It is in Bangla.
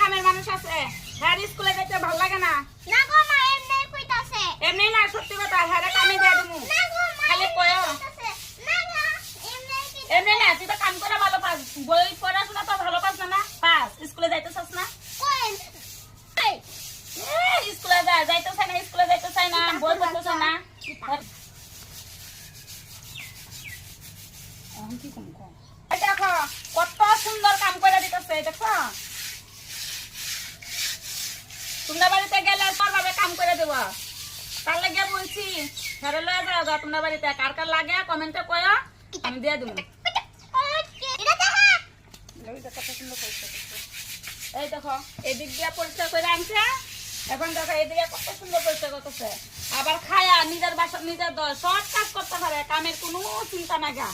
কামের মানুষ আছে হ্যাঁ স্কুলে যেতে ভালো লাগে না না গো মা এমনি কইতাছে এমনি না সত্যি কথা হ্যাঁ কামে দিয়ে দেবো না গো মা খালি কয়ো না না এমনি এমনি না তুই তো কাম করে ভালো পাস বই পড়াশোনা তো ভালো পাস না পাস স্কুলে যাইতে চাস না কই স্কুলে যাইতে চাই না স্কুলে যাইতে চাই না বই পড়তে চাই না দেখো কত সুন্দর কাম করে দিতেছে দেখো তোমরা বাড়িতে গেলে ভাবে কাম করে দেব তার লাগে বলছি ঘরে লয়ে যাও গা তোমরা বাড়িতে কার কার লাগে কমেন্টে কয়ো আমি দিয়ে দেবো এই দেখো এদিক দিয়ে পরিষ্কার করে আনছে এখন দেখো এদিকে কত সুন্দর পরিষ্কার করতেছে আবার খায়া নিজের বাসা নিজের সব কাজ করতে পারে কামের কোনো চিন্তা না গা